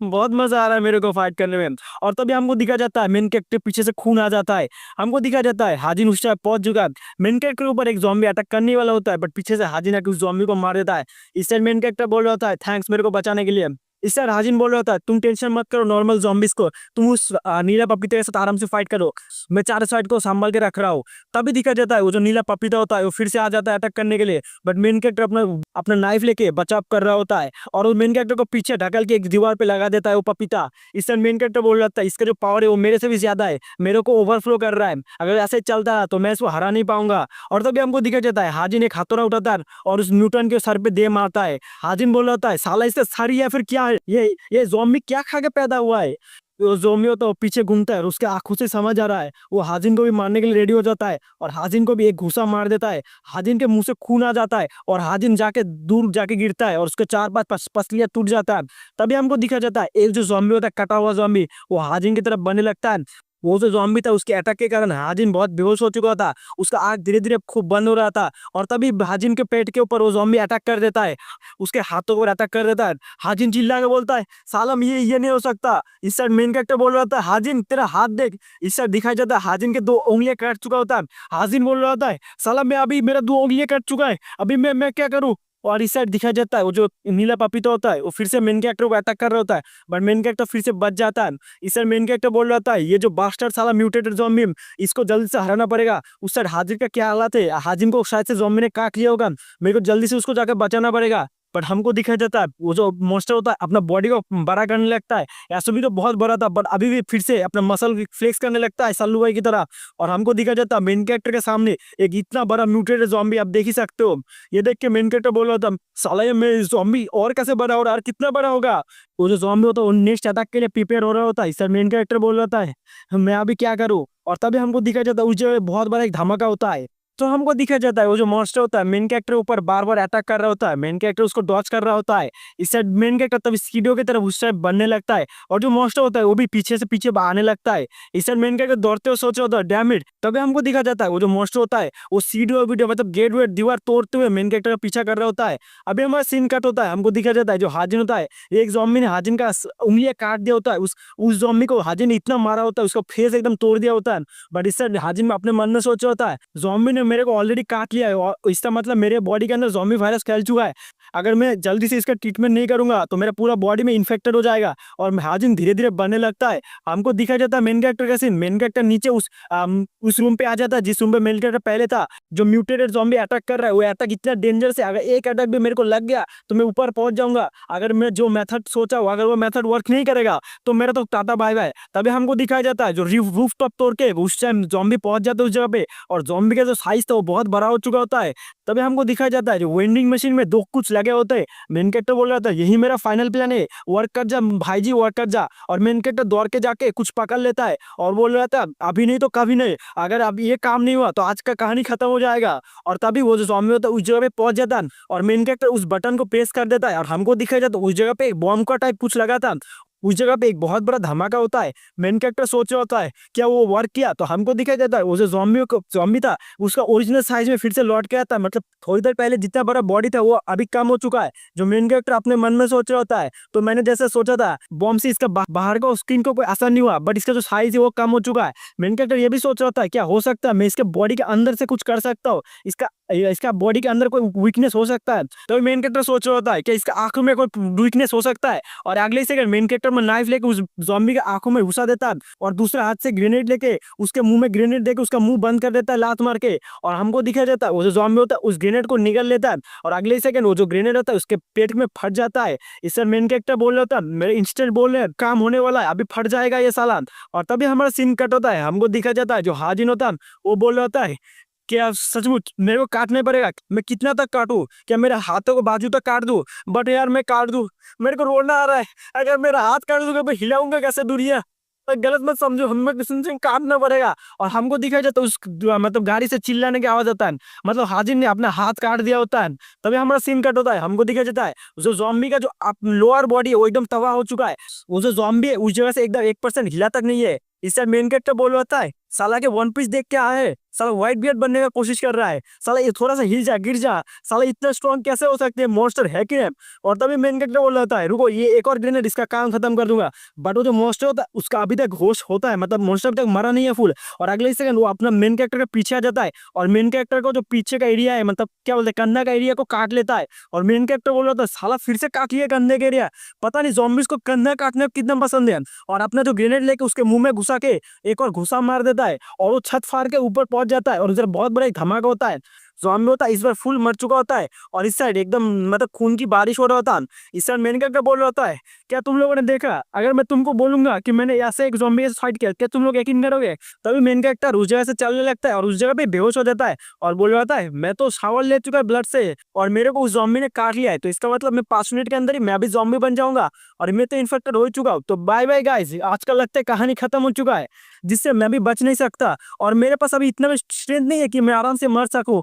बहुत मजा आ रहा है मेरे को फाइट करने में। और तभी हमको दिखा जाता है मेन कैरेक्टर पीछे से खून आ जाता है। हमको दिखा जाता है हाजिन उस टाइम पहुंच चुका है, मेन कैरेक्टर के ऊपर एक ज़ॉम्बी अटैक करने वाला होता है, बट पीछे से हाजिन आके उस ज़ॉम्बी को मार देता है। इस टाइम मेन कैरेक्टर बोल रहा होता है, थैंक्स मेरे को बचाने के लिए। इस टाइम हाजिन बोल रहा होता है, तुम टेंशन मत करो नॉर्मल ज़ॉम्बीज को, तुम उस नीला पपीते के साथ आराम से फाइट करो, मैं चारों साइड को संभाल के रख रहा हूँ। तभी दिखा जाता है वो जो नीला पपीता होता है वो फिर से आ जाता है अटैक करने के लिए, बट मेन कैरेक्टर अपना अपना नाइफ लेके बचाव कर रहा होता है और वो मेन कैरेक्टर को पीछे ढकल के एक दीवार पे लगा देता है वो पपीता। इस टाइम मेन कैरेक्टर बोल रहा था, इसका जो पावर है वो मेरे से भी ज्यादा है, मेरे को ओवरफ्लो कर रहा है, अगर ऐसे चलता है तो मैं इसको हरा नहीं पाऊंगा। और तभी हमको दिखा जाता है हाजिन एक हथौड़ा उठाता है और उस न्यूटन के सर पे दे मारता है। हाजिन बोल रहा है, साला इससे सर है फिर क्या है, ये ज़ॉम्बी क्या खा के पैदा हुआ है। वो ज़ॉम्बी होता है वो पीछे घूमता है और उसके आंखों से समझ आ रहा है, वो हाजिन को भी मारने के लिए रेडी हो जाता है और हाजिन को भी एक घूसा मार देता है। हाजिन के मुंह से खून आ जाता है और हाजिन जाके दूर जाके गिरता है और उसके 4-5 पसलियां टूट जाता है। तभी हमको दिखा जाता है एक जो ज़ॉम्बी होता है कटा हुआ ज़ॉम्बी वो हाजिन की तरफ बनने लगता है। वो जो ज़ॉम्बी था उसके अटैक के कारण हाजिन बहुत बेहोश हो चुका था, उसका आँख धीरे धीरे खूब बंद हो रहा था और तभी हाजिन के पेट के ऊपर वो ज़ॉम्बी अटैक कर देता है, उसके हाथों पर अटैक कर देता है। हाजिन चिल्ला के बोलता है, सालम ये नहीं हो सकता। इस साइड मेन कैरेक्टर बोल रहा था, हाजिन तेरा हाथ देख। इस साइड दिखाई जाता है हाजिन के 2 उंगलियां कट चुका होता है। हाजिन बोल रहा था, साला मैं अभी मेरा 2 उंगलियां कट चुका है, अभी मैं क्या करूँ। और इस साइड दिखाई जाता है वो जो नीला पपीता होता है वो फिर से मेन कैरेक्टर को अटैक कर रहा होता है, बट मेन कैरेक्टर फिर से बच जाता है। इस साइड मेन कैरेक्टर बोल रहा था, ये जो बास्टर्ड साला म्यूटेटेड ज़ॉम्बी इसको जल्दी से हराना पड़ेगा। उस साइड हाजिर का क्या हालत है, हाजिम को शायद से ज़ॉम्बी ने काट लिया होगा, मेरे को जल्दी से उसको जाकर बचाना पड़ेगा। बट हमको दिखाई जाता है वो जो मॉन्स्टर होता है अपना बॉडी को बड़ा करने लगता है, ऐसा भी तो बहुत बड़ा था बट अभी भी फिर से अपना मसल फ्लेक्स करने लगता है सल्लू भाई की तरह। और हमको दिखा जाता है मेन कैरेक्टर के सामने एक इतना बड़ा म्यूटेटेड ज़ॉम्बी आप देख ही सकते हो। ये देख के मेन कैरेक्टर बोल रहा था, साला ये मैं ज़ॉम्बी और कैसे बड़ा हो रहा है, कितना बड़ा होगा। वो जो ज़ॉम्बी होता है वो नेक्स्ट अटैक के लिए प्रिपेयर हो रहा होता है। इस मेन कैरेक्टर बोल रहा था, मैं अभी क्या करूँ। और तभी हमको दिखा जाता है उस जगह बहुत बड़ा एक धमाका होता है तो हमको दिखा जाता है वो जो मॉन्स्टर होता है मेन कैरेक्टर ऊपर बार बार अटैक कर रहा होता है, मेन कैरेक्टर उसको डॉज कर रहा होता है। इस साइड मेन कैरेक्टर तब स्कीडो की तरफ उस साइड बनने लगता है और जो मॉन्स्टर होता है वो भी पीछे से पीछे आने लगता है। इस साइड मेन कैरेक्टर दौड़ते हुए सोच रहा होता है डैम इट, तभी हमको दिखा जाता है वो जो मॉन्स्टर होता है वो सीडीओ वीडियो मतलब गेट वेट दीवार तोड़ते हुए मेन कैरेक्टर का पीछा कर रहा होता है। अभी हमारा सीन कट होता है, हमको दिखा जाता है जो हाजिन होता है एक ज़ॉम्बी ने हाजिन का उंगलियां काट दिया होता है। उस ज़ॉम्बी को हाजिन ने इतना मारा होता है उसका फेस एकदम तोड़ दिया होता है। बट इस साइड हाजिन में अपने मन में सोचा होता है ज़ॉम्बी ने मेरे को ऑलरेडी काट लिया है और इसका मतलब मेरे बॉडी के अंदर ज़ॉम्बी वायरस फैल चुका है। अगर मैं जल्दी से इसका ट्रीटमेंट नहीं करूंगा तो मेरा पूरा बॉडी में इन्फेक्टेड हो जाएगा और हाजिन धीरे धीरे बनने लगता है। हमको दिखा जाता है मेन कैरेक्टर का सीन, मेन कैरेक्टर नीचे उस रूम पे आ जाता है जिस रूम पे मेन कैरेक्टर पहले था। जो म्यूटेटेड ज़ॉम्बी अटैक कर रहा है वो अटैक इतना डेंजरस है, अगर एक अटैक भी मेरे को लग गया तो मैं ऊपर पहुंच जाऊंगा। अगर मैं जो मेथड सोचा हूँ अगर वो मेथड वर्क नहीं करेगा तो मेरा तो टाटा बाय बाय। तभी हमको दिखाया जाता है जो रूफ टॉप तोड़ के उस टाइम ज़ॉम्बी पहुंच जाता है उस जगह पे और ज़ॉम्बी का जो साइज था वो बहुत बड़ा हो चुका होता है। तभी हमको दिखाया जाता है जो वेंडिंग मशीन में दो कुछ लगे होते हैं। मेन कैरेक्टर बोल रहा था यही मेरा फाइनल प्लान है, वर्क कर जा भाईजी वर्क कर जा। और मेन कैरेक्टर दौड़ के जाके कुछ पकड़ लेता है और बोल रहा था अभी नहीं तो कभी नहीं, अगर अब ये काम नहीं हुआ तो आज का कहानी खत्म हो जाएगा। और तभी वो जो ज़ॉम्बी होता है उस जगह पे पहुंच जाता है और मेन कैरेक्टर उस बटन को प्रेस कर देता है और हमको दिखाया जाता है उस जगह पे एक बॉम्ब का टाइप कुछ लगा था। उस जगह पे एक बहुत बड़ा धमाका होता है। मेन कैरेक्टर सोच रहा होता है क्या वो वर्क किया, तो हमको दिखाई देता है वो जो ज़ॉम्बी था उसका ओरिजिनल साइज में फिर से लौट के आता है। मतलब थोड़ी देर पहले जितना बड़ा बॉडी था वो अभी कम हो चुका है। जो मेन कैरेक्टर अपने मन में सोच रहा होता है तो मैंने जैसे सोचा था बॉम्ब से इसका बाहर का स्किन को कोई असर नहीं हुआ बट इसका जो साइज है वो कम हो चुका है। मेन कैरेक्टर ये भी सोच रहा होता है क्या हो सकता है मैं इसके बॉडी के अंदर से कुछ कर सकता हूँ, इसका बॉडी के अंदर कोई वीकनेस हो सकता है। तो मेन कैरेक्टर सोच रहा होता है कि इसका आंखों में कोई वीकनेस हो सकता है और अगले सेकंड मेन कैरेक्टर में नाइफ लेके उस ज़ॉम्बी के आंखों में घुसा देता है और दूसरा हाथ से ग्रेनेड लेके उसके मुंह में ग्रेनेड देके उसका मुंह बंद कर देता है लात मार के। और हमको दिखाया जाता है वो जो ज़ॉम्बी होता है उस ग्रेनेड को निगल लेता है और अगले सेकंड वो जो ग्रेनेड होता है उसके पेट में फट जाता है। इससे मेन कैरेक्टर बोल रहा था मेरे इंस्टेंट बोल रहे हैं काम होने वाला है अभी फट जाएगा ये साला। और तभी हमारा सीन कट होता है, हमको दिखा जाता है जो हाजिन होता है वो बोल रहा होता है क्या सचमुच मेरे को काटना पड़ेगा, मैं कितना तक काटूं, क्या मेरे हाथों को बाजू तक काट दूं, बट यार मैं काट दूं मेरे को रोना आ रहा है, अगर मेरा हाथ काट दूंगा मैं हिलाऊंगा कैसे दुनिया, तो गलत मत समझो हमें किसी से काटना पड़ेगा। और हमको दिखाई जाता है उस मतलब गाड़ी से चिल्लाने की आवाज आता है, मतलब हाजिर ने अपना हाथ काट दिया होता है। तभी हमारा सीन कट होता है, हमको दिखाई जाता है जो ज़ॉम्बी का जो लोअर बॉडी है वो एकदम तबाह हो चुका है। वो जो ज़ॉम्बी है उस जगह से एकदम 1% हिला तक नहीं है। इससे मेन कैरेक्टर बोल रहा होता है साला के वन पीस देख के आया है, साला व्हाइट बियर्ड बनने का कोशिश कर रहा है, साला ये थोड़ा सा हिल जा गिर जा, साला इतना स्ट्रॉन्ग कैसे हो सकते हैं, मॉन्स्टर है कि। और तभी मेन कैरेक्टर बोल रहा है रुको ये एक और ग्रेनेड इसका काम खत्म कर दूंगा। बट वो जो मॉन्स्टर होता है उसका अभी तक होश होता है, मतलब मॉन्स्टर अभी तक मरा नहीं है फुल। और अगले सेकंड वो अपना मेन कैरेक्टर के पीछे आ जाता है और मेन कैरेक्टर को जो पीछे का एरिया है मतलब क्या बोलते हैं कंधा का एरिया को काट लेता है। और मेन कैरेक्टर बोल रहा था साला फिर से काट लिया कंधे का एरिया, पता नहीं ज़ॉम्बीज़ को कंधा काटना कितना पसंद है। और अपना जो ग्रेनेड लेके उसके मुंह में घुसा के एक और घुसा मार देता है और वो छत फाड़ के ऊपर पहुंच जाता है और उधर बहुत बड़ा एक धमाका होता है। ज़ॉम्बी होता है इस बार फुल मर चुका होता है और इस साइड एकदम मतलब खून की बारिश हो रहा होता है। इस साइड मेन कैरेक्टर बोल रहा होता है क्या तुम लोगों ने देखा, अगर मैं तुमको बोलूंगा कि मैंने ऐसे एक ज़ॉम्बी से फाइट किया क्या तुम लोग यकीन करोगे। तभी मेन कैरेक्टर उस जगह से चलने लगता है और उस जगह पे बेहोश हो जाता है और बोल रहा होता है मैं तो शावर ले चुका है ब्लड से और मेरे को उस ज़ॉम्बी ने काट लिया है, तो इसका मतलब मैं 5 मिनट के अंदर ही मैं भी ज़ॉम्बी बन जाऊंगा और मैं तो इन्फेक्टेड हो चुका हूँ। तो बाय बाय गाइस, आज का लगता है कहानी खत्म हो चुका है जिससे मैं भी बच नहीं सकता और मेरे पास अभी इतना भी स्ट्रेंथ नहीं है कि मैं आराम से मर सकूं।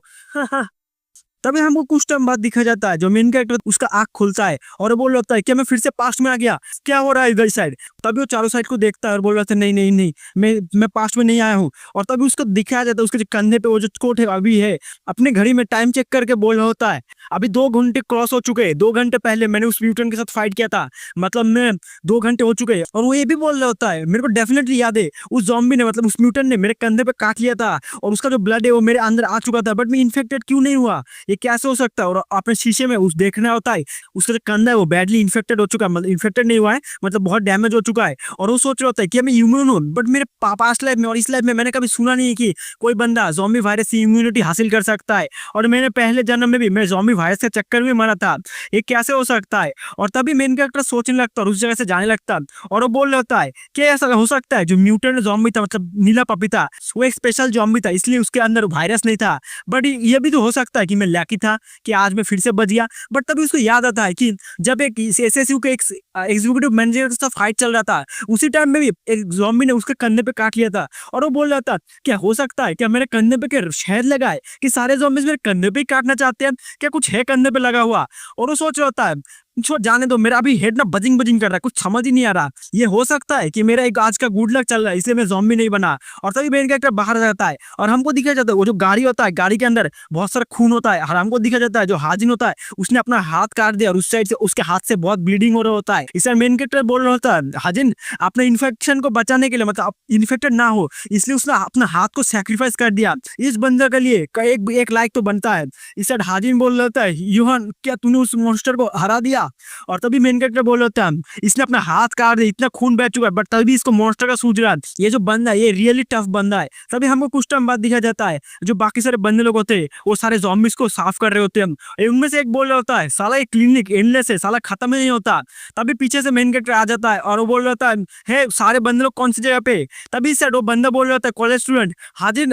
तभी हमको कुछ टाइम बाद दिखा जाता है जो मेन कैरेक्टर उसका आंख खुलता है और वो बोल रहा है कि मैं फिर से पास्ट में आ गया, क्या हो रहा है इधर साइड। तभी वो चारों साइड को देखता है और बोल रहा था नहीं नहीं नहीं मैं पास्ट में नहीं आया हूँ। और तभी उसको दिखाया जाता है उसके कंधे पे वो जो कोट है अभी है, अपने घड़ी में टाइम चेक करके बोल रहा होता है अभी 2 घंटे क्रॉस हो चुके हैं, 2 घंटे पहले मैंने उस म्यूटेंट के साथ फाइट किया था, मतलब मैं 2 घंटे हो चुके हैं। और वो ये भी बोल रहा होता है मेरे को डेफिनेटली याद है उस ज़ॉम्बी ने मतलब उस म्यूटेंट ने मेरे कंधे पे काट लिया था और उसका जो ब्लड है वो मेरे अंदर आ चुका था, बट मैं इन्फेक्टेड क्यों नहीं हुआ, ये कैसे हो सकता है। और अपने शीशे में उस देखना होता है उसका जो कंधा है वो बैडली इन्फेक्टेड हो चुका है, मतलब इन्फेक्टेड नहीं हुआ है मतलब बहुत डैमेज हो चुका है। और वो सोच रहा होता है कि मैं इम्यून हूँ, बट मेरे पास्ट लाइफ में और इस लाइफ में मैंने कभी सुना नहीं है कि कोई बंदा ज़ॉम्बी वायरस से इम्यूनिटी हासिल कर सकता है और मैंने पहले जन्म में भी मैं ज़ॉम्बी वायरस के चक्कर में मरा था, ये कैसे हो सकता है। और तभी मेन कैरेक्टर सोचने लगता है और उस जगह से जाने लगता और वो बोल रहा है कि ऐसा हो सकता है जो म्यूटेंट ज़ॉम्बी था मतलब नीला पपीता वो एक स्पेशल ज़ॉम्बी था इसलिए उसके अंदर वायरस नहीं था, बट ये भी तो हो सकता है कि मैं लकी था कि आज मैं फिर से बच गया। बट तभी उसको याद आता है कि जब एक एसएसयू के एक एग्जीक्यूटिव मैनेजर के साथ फाइट चल रहा था, उसी टाइम में भी एक ज़ॉम्बी ने उसके कंधे पे काट लिया था और वो बोल रहा था, क्या हो सकता है क्या मेरे कंधे पे क्या शहद लगा है कि सारे ज़ॉम्बीज़ मेरे कंधे पे ही काटना चाहते हैं? क्या कुछ है कंधे पे लगा हुआ? और वो सोच रहा होता है, छोड़ जाने दो, मेरा अभी हेड ना बजिंग बजिंग कर रहा है, कुछ समझ ही नहीं आ रहा। ये हो सकता है कि मेरा एक आज का गुड लक चल रहा है इसलिए मैं ज़ॉम्बी नहीं बना। और तभी मेन कैरेक्टर बाहर आ जाता है और हमको दिखाया जाता है वो जो गाड़ी होता है, गाड़ी के अंदर बहुत सारा खून होता है और हमको दिखाया जाता है जो हाजिन होता है उसने अपना हाथ काट दिया और उस साइड से उसके हाथ से बहुत ब्लीडिंग हो रहा होता है। इसलिए मेन कैरेक्टर बोल रहा होता है, हाजिन अपने इन्फेक्शन को बचाने के लिए, मतलब इन्फेक्टेड ना हो इसलिए उसने अपना हाथ को सैक्रिफाइस कर दिया इस बंदर के लिए। एक लाइक तो बनता है। इस साइड हाजिन बोल रहा होता है, यूहान क्या तूने उस मॉन्स्टर को हरा दिया? और तभी मेन कैरेक्टर बोल रहा है, इसने अपना हाथ काट दिया, इतना खून बह चुका है बट तभी इसको मॉन्स्टर का सूझ रहा है, ये जो बंदा है ये रियली टफ बंदा है। तभी हमको कुछ टाइम बाद दिखा जाता है जो बाकी सारे बंदे लोग होते हैं वो सारे ज़ॉम्बीज़ को साफ कर रहे होते हैं। उनमें से एक बोल रहा होता है, साला ये क्लिनिक एंडलेस है, साला खत्म ही नहीं होता। तभी पीछे से मेन कैरेक्टर आ जाता है और वो बोल रहा होता है, सारे बंदे लोग कौन सी जगह पे? तभी से वो बंदा बोल रहा होता है, कॉलेज स्टूडेंट हाजिन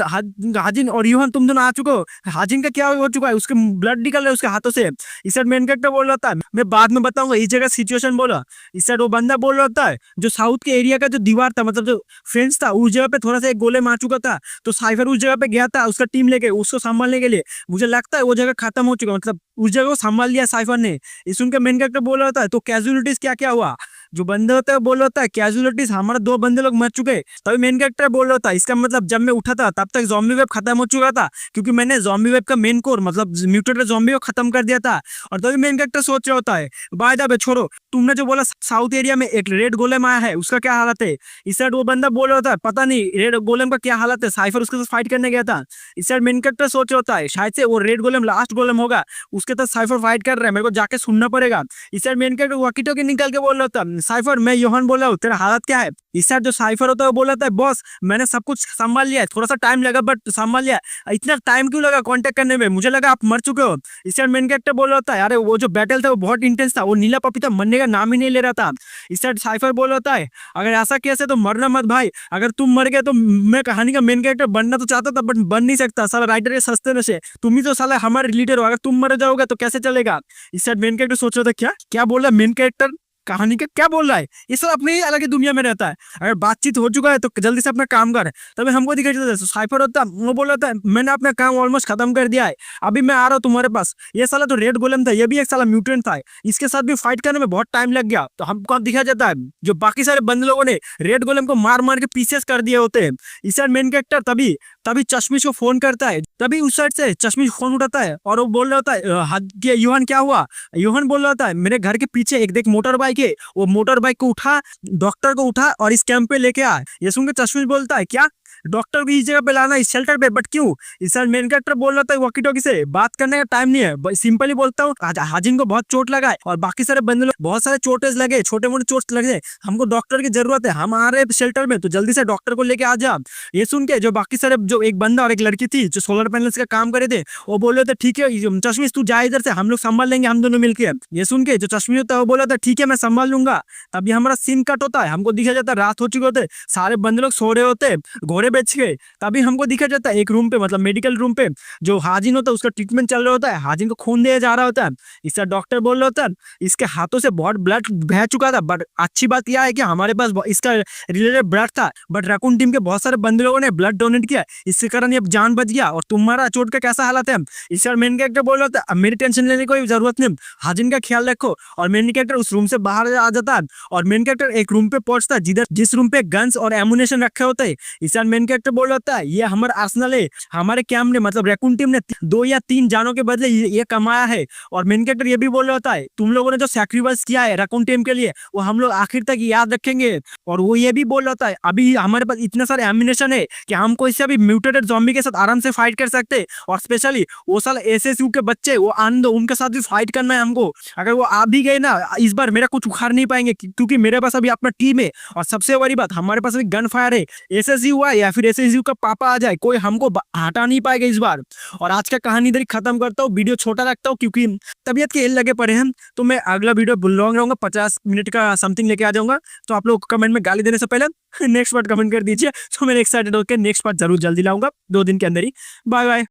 हाजिन और यूहान तुम दोनों आ चुके हो। हाजिन का क्या हो चुका है? उसके ब्लड निकल रहा है उसके हाथों से। इस साइड मेन कैरेक्टर बोल रहा था, मैं बाद में बताऊंगा इस जगह सिचुएशन बोला। इस साइड वो बंदा बोल रहा होता है, जो साउथ के एरिया का जो दीवार था, मतलब जो फ्रेंड्स था, उस जगह पे थोड़ा सा एक गोले मार चुका था तो साइफर उस जगह पे गया था उसका टीम लेके उसको संभालने के लिए। मुझे लगता है वो जगह खत्म हो चुका, मतलब उस जगह को संभाल लिया साइफर ने। इस सुन के मेन कैरेक्टर बोल रहा होता है, तो कैजुअलिटीज क्या क्या हुआ? जो बंदे होता है बोल रहा होता है, कैजुअलिटीज हमारे 2 बंदे लोग मर चुके। तभी मेन कैरेक्टर बोल रहा था, इसका मतलब जब मैं उठा था तब तक ज़ॉम्बी वेब खत्म हो चुका था क्योंकि मैंने ज़ॉम्बी वेब का मेन कोर मतलब म्यूटेटेड ज़ॉम्बी को खत्म कर दिया था। और तभी मेन कैरेक्टर सोच रहा होता है, बाय द वे छोड़ो, तुमने जो बोला साउथ एरिया में एक रेड गोलेम आया है उसका क्या हालत है? इस साइड वो बंदा बोल रहा होता है, पता नहीं रेड गोलेम का क्या हालत है, साइफर उसके साथ फाइट करने गया था। इस साइड मेन कैरेक्टर सोच रहा होता है, शायद से वो रेड गोलेम लास्ट गोलेम होगा, उसके साथ साइफर फाइट कर रहा है, मेरे को जाके सुनना पड़ेगा। इस side main character walkie talkie निकल के बोल रहा होता है, साइफर मैं योहान बोल रहा हूँ, तेरा हालत क्या है? इस साइड जो साइफर होता है वो बोल रहा है, बॉस मैंने सब कुछ संभाल लिया है, थोड़ा सा टाइम लगा बट संभाल लिया। इतना टाइम क्यों लगा कांटेक्ट करने में? मुझे लगा आप मर चुके हो। इस साइड मेन कैरेक्टर बोल रहा था, अरे वो जो बैटल था वो बहुत इंटेंस था, वो नीला पपीता मरने का नाम ही नहीं ले रहा था। इस साइड साइफर बोल रहा है, अगर ऐसा कैसे तो मरना मत भाई, अगर तुम मर गए तो मैं कहानी का मेन कैरेक्टर बनना तो चाहता था बट बन नहीं सकता, साला राइटर के सस्ते नशे, तुम ही तो साला हमारे लीडर हो, अगर तुम मर जाओगे तो कैसे चलेगा? इस साइड मेन कैरेक्टर सोच रहा था, क्या क्या बोल रहा है मेन कैरेक्टर, कहानी का क्या बोल रहा है? ये सब अपनी ही अलग ही दुनिया में रहता है। अगर बातचीत हो चुका है तो जल्दी से अपना काम कर। तभी हमको दिखाई देता है साइफर होता है, वो बोल रहा था, मैंने अपना काम ऑलमोस्ट खत्म कर दिया है, अभी मैं आ रहा हूँ तुम्हारे पास। ये साला तो रेड गोलेम था, ये भी एक साला म्यूटेंट था, इसके साथ भी फाइट करने में बहुत टाइम लग गया। तो हमको दिखाया जाता है जो बाकी सारे बंदे लोगों ने रेड गोलेम को मार मार के पीसेस कर दिए होते हैं। इस साइड मेन कैरेक्टर तभी तभी चश्मिश को फोन करता है, तभी उस साइड से चश्मिश फोन उठाता है और वो बोल रहा होता है, यूहान क्या हुआ? यूहान बोल रहा होता है, मेरे घर के पीछे एक देख मोटर बाइक है, वो मोटर बाइक को उठा, डॉक्टर को उठा और इस कैंप पे लेके आ। ये सुनकर चश्मिश बोलता है, क्या डॉक्टर को इस जगह पे लाना, इस शेल्टर पे, बट क्यों? इस साइड मेन कैरेक्टर बोल रहा था, वॉकी टॉकी से बात करने का टाइम नहीं है, सिंपली बोलता हूँ हाजिन को बहुत चोट लगा है और बाकी सारे बंदे लोग बहुत सारे चोटें लगे, छोटे मोटे चोट लगे, हमको डॉक्टर की जरूरत है, हम आ रहे हैं शेल्टर में, तो जल्दी से डॉक्टर को लेके आ जा। ये सुन के जो बाकी सारे जो एक बंदा और एक लड़की थी जो सोलर पैनल्स का काम करे थे वो बोल रहे थे, ठीक है चश्मिश तू जा इधर से, हम लोग संभाल लेंगे हम दोनों मिलकर। ये सुन के जो चश्मिश होता है वो बोला था, ठीक है मैं संभाल लूंगा। तभी हमारा सीन कट होता है, हमको दिखा जाता है रात हो चुके होते, सारे बंदे लोग सो रहे होते घोड़े बेच के। तभी हमको दिखा जाता है एक रूम पे, मतलब मेडिकल रूम पे जो हाजिन होता है उसका ट्रीटमेंट चल रहा होता है, हाजिन को खून दिया जा रहा होता है। इसका डॉक्टर बोल रहा होता है, इसके हाथों से बहुत ब्लड बह चुका था, बट अच्छी बात यह है कि हमारे पास इसका रिलेटेड ब्लड था, बट रैकून टीम के बहुत सारे बंदे लोगों ने ब्लड डोनेट किया, इसके कारण ये जान बच गया। और तुम्हारा चोट का कैसा हालत है? इसका मेन कैरेक्टर बोल रहा था, मेरी टेंशन लेने की कोई जरूरत नहीं, हाजिन का ख्याल रखो। और मेन कैरेक्टर उस रूम से बाहर आ जाता है और मेन कैरेक्टर एक रूम पे पहुंचता है जिधर जिस रूम पे गन्स और एमुनेशन रखे होते हैं। इसका मेन कैरेक्टर बोल रहा था, ये हमारा आर्सेनल है, हमारे कैंप ने मतलब रैकून टीम ने 2 या 3 जानों के बदले ये कमाया है। और मेन कैरेक्टर ये भी बोल रहा होता है, तुम लोगों ने जो सैक्रिफाइस किया है रैकून टीम के लिए वो हम लोग आखिर तक याद रखेंगे। और वो ये भी बोल रहा होता है, अभी हमारे पास इतना सारे एम्यूनेशन है कि हम कोई से भी म्यूटेटेड ज़ॉम्बी के साथ आराम से फाइट कर सकते, और स्पेशली वो साल एसएसयू के बच्चे वो आनंद उनके साथ भी फाइट करना है हमको। अगर वो आ भी गए ना इस बार मेरा कुछ उखाड़ नहीं पाएंगे क्योंकि मेरे पास अभी अपना टीम है, और सबसे बड़ी बात हमारे पास अभी गन फायर है। एसएसयू हुआ या फिर एसएसयू का पापा आ जाए, कोई हमको हटा नहीं पाएगा इस बार। और आज का कहानी इधर ही खत्म करता हूँ, वीडियो छोटा रखता हूँ क्योंकि तबीयत के लगे पड़े हैं। तो मैं अगला वीडियो लॉन्ग रहूंगा, 50 मिनट का समथिंग लेके आ जाऊंगा। तो आप लोग कमेंट में गाली देने से पहले नेक्स्ट पार्ट कमेंट कर दीजिए, तो मैं एक्साइटेड होकर नेक्स्ट पार्ट जरूर जल्दी लाऊंगा 2 दिन के अंदर ही। Bye bye.